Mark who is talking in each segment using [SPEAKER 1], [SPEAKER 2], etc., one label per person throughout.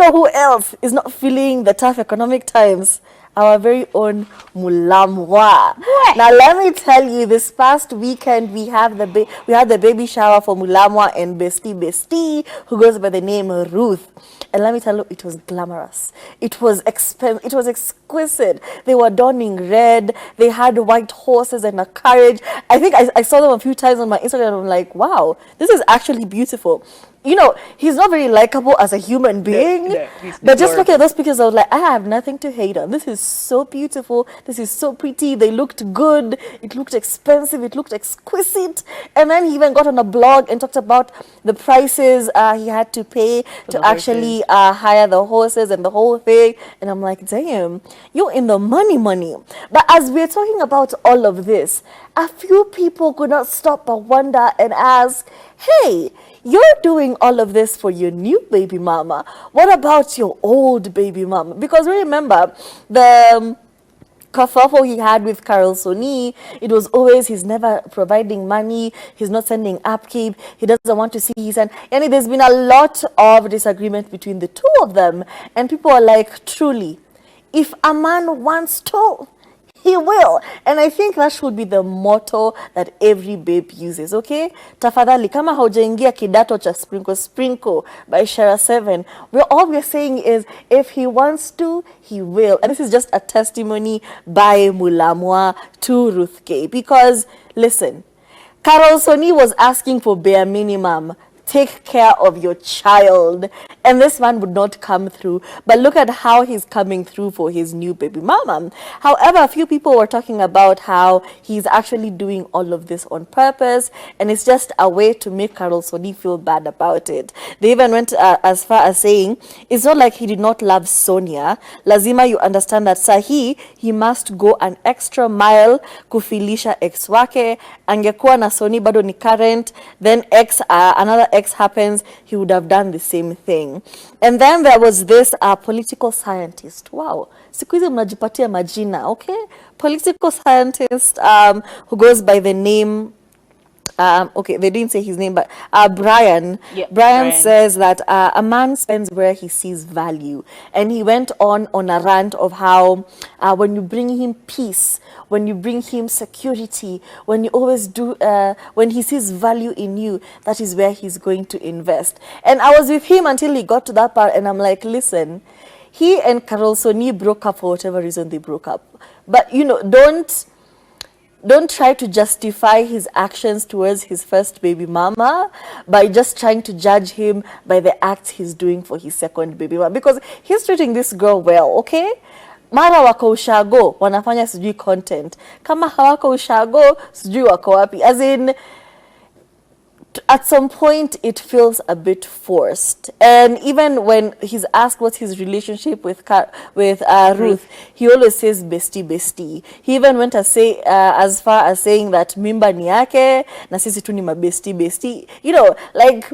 [SPEAKER 1] know who else is not feeling the tough economic times? Our very own Mulamwah. Now let me tell you, this past weekend we had the baby shower for Mulamwah and bestie, who goes by the name Ruth. And let me tell you, it was glamorous. It was it was exquisite. They were donning red. They had white horses and a carriage. I think I saw them a few times on my Instagram. And I'm like, wow, this is actually beautiful. You know, he's not very likable as a human being. But just look at those pictures. I was like, I have nothing to hate on. This is so beautiful. This is so pretty. They looked good. It looked expensive. It looked exquisite. And then he even got on a blog and talked about the prices he had to pay to actually hire the horses and the whole thing. And I'm like, damn, you're in the money. But as we're talking about all of this, a few people could not stop but wonder and ask, hey, you're doing all of this for your new baby mama. What about your old baby mama? Because remember, the kerfuffle he had with Carol Soni, it was always he's never providing money, he's not sending upkeep, he doesn't want to see his son. And there's been a lot of disagreement between the two of them. And people are like, truly, if a man wants to, he will. And I think that should be the motto that every babe uses, okay? Tafadhali, kama haujaingia kidato cha sprinkle by Shara 7, all we're saying is, if he wants to, he will. And this is just a testimony by Mulamwah to Ruth K. Because, listen, Carol Soni was asking for bare minimum. Take care of your child. And this man would not come through. But look at how he's coming through for his new baby mama. However, a few people were talking about how he's actually doing all of this on purpose. And it's just a way to make Carol Soni feel bad about it. They even went as far as saying, it's not like he did not love Sonia. Lazima, you understand that sahi, he must go an extra mile kufilisha ex wake. Angekuwa na Soni bado ni current. Then another X happens, he would have done the same thing. And then there was this political scientist. Wow. Siku hizi mnajipatia majina, okay? Political scientist who goes by the name, okay, they didn't say his name, but Brian. Yeah, Brian says that a man spends where he sees value. And he went on a rant of how when you bring him peace, when you bring him security, when you always do, when he sees value in you, that is where he's going to invest. And I was with him until he got to that part, and I'm like, listen, he and Carol Soni broke up for whatever reason they broke up. But, you know, don't try to justify his actions towards his first baby mama by just trying to judge him by the acts he's doing for his second baby mama. Because he's treating this girl well, okay? Mara wako ushago, wanafanya sijui content. Kama hawako ushago, sijui wako wapi. As in, at some point, it feels a bit forced. And even when he's asked what's his relationship with Ruth, he always says bestie. He even went as far as saying that mimba ni yake, na sisi tu ni bestie. You know, like,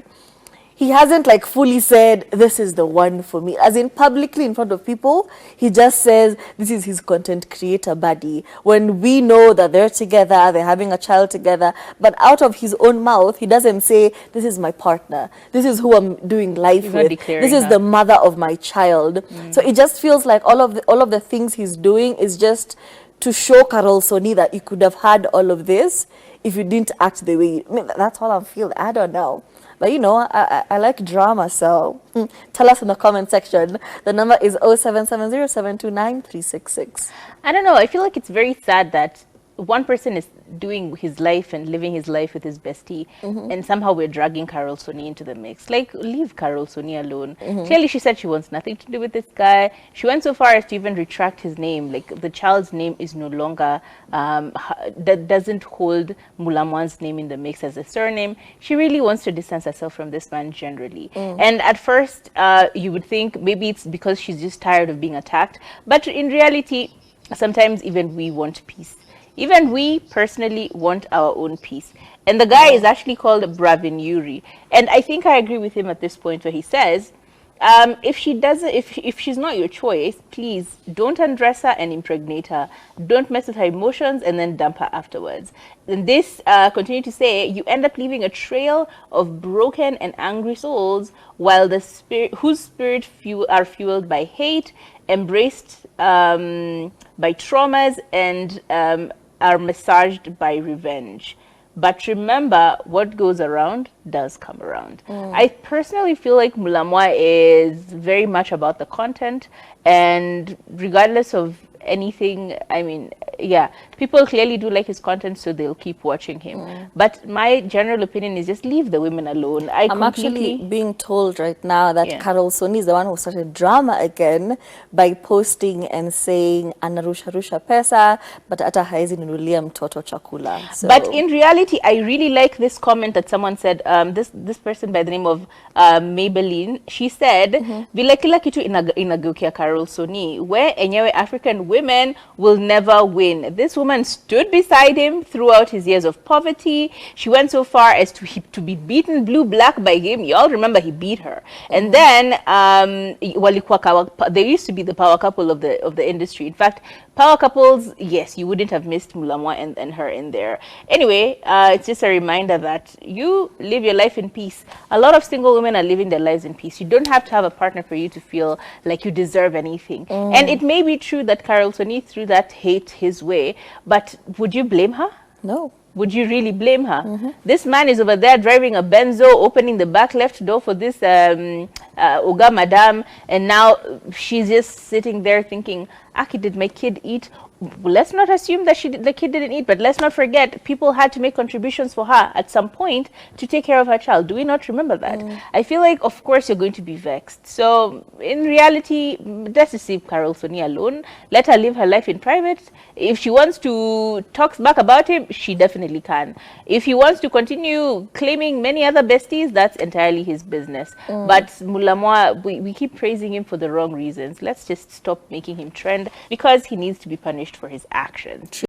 [SPEAKER 1] he hasn't like fully said, this is the one for me. As in publicly in front of people, he just says, this is his content creator buddy. When we know that they're together, they're having a child together, but out of his own mouth, he doesn't say, this is my partner. This is who I'm doing life with. This is the mother of my child. So it just feels like all of the things he's doing is just to show Carol Soni that you could have had all of this if you didn't act the way that's all I'm feeling. I don't know. But, you know, I like drama, so tell us in the comment section. The number is 0770729366.
[SPEAKER 2] I don't know. I feel like it's very sad that one person is doing his life and living his life with his bestie, and somehow we're dragging Carol Soni into the mix. Like, leave Carol Soni alone. Clearly, she said she wants nothing to do with this guy. She went so far as to even retract his name. Like, the child's name is no longer, that doesn't hold Mulamwah's name in the mix as a surname. She really wants to distance herself from this man generally. And at first, you would think maybe it's because she's just tired of being attacked. But in reality, sometimes even we want peace. Even we personally want our own peace. And the guy is actually called Bravin Yuri. And I think I agree with him at this point where he says, if she doesn't, if she's not your choice, please don't undress her and impregnate her. Don't mess with her emotions and then dump her afterwards. And this, continue to say, you end up leaving a trail of broken and angry souls, while the spirit whose spirit are fueled by hate, embraced by traumas, and are massaged by revenge. But remember, what goes around does come around. I personally feel like Mulamwah is very much about the content, and regardless of anything, I mean, yeah, people clearly do like his content, so they'll keep watching him. But my general opinion is just leave the women alone.
[SPEAKER 1] I'm actually being told right now that Carol Soni is the one who started drama again by posting and saying anarusha rusha pesa but hata haizi nunulia mtoto chakula. So.
[SPEAKER 2] But in reality, I really like this comment that someone said. This person by the name of Maybelline, she said, "Vile kila kitu inageukia Carol Soni, where enyewe African women will never win." This woman stood beside him throughout his years of poverty. She went so far as to be beaten blue-black by him. You all remember he beat her. And then they used to be the power couple of the industry. In fact, power couples, yes, you wouldn't have missed Mulamwah and her in there. Anyway, it's just a reminder that you live your life in peace. A lot of single women are living their lives in peace. You don't have to have a partner for you to feel like you deserve anything. And it may be true that Carol Soni threw that hate his way, but would you blame her?
[SPEAKER 1] No.
[SPEAKER 2] Would you really blame her? This man is over there driving a Benzo, opening the back left door for this Oga Madam, and now she's just sitting there thinking, Aki, did my kid eat? Let's not assume that the kid didn't eat, but let's not forget people had to make contributions for her at some point to take care of her child. Do we not remember that? I feel like, of course, you're going to be vexed. So, in reality, let's just leave Carol Soni alone. Let her live her life in private. If she wants to talk back about him, she definitely can. If he wants to continue claiming many other besties, that's entirely his business. But Mulamwah, we keep praising him for the wrong reasons. Let's just stop making him trend because he needs to be punished for his actions.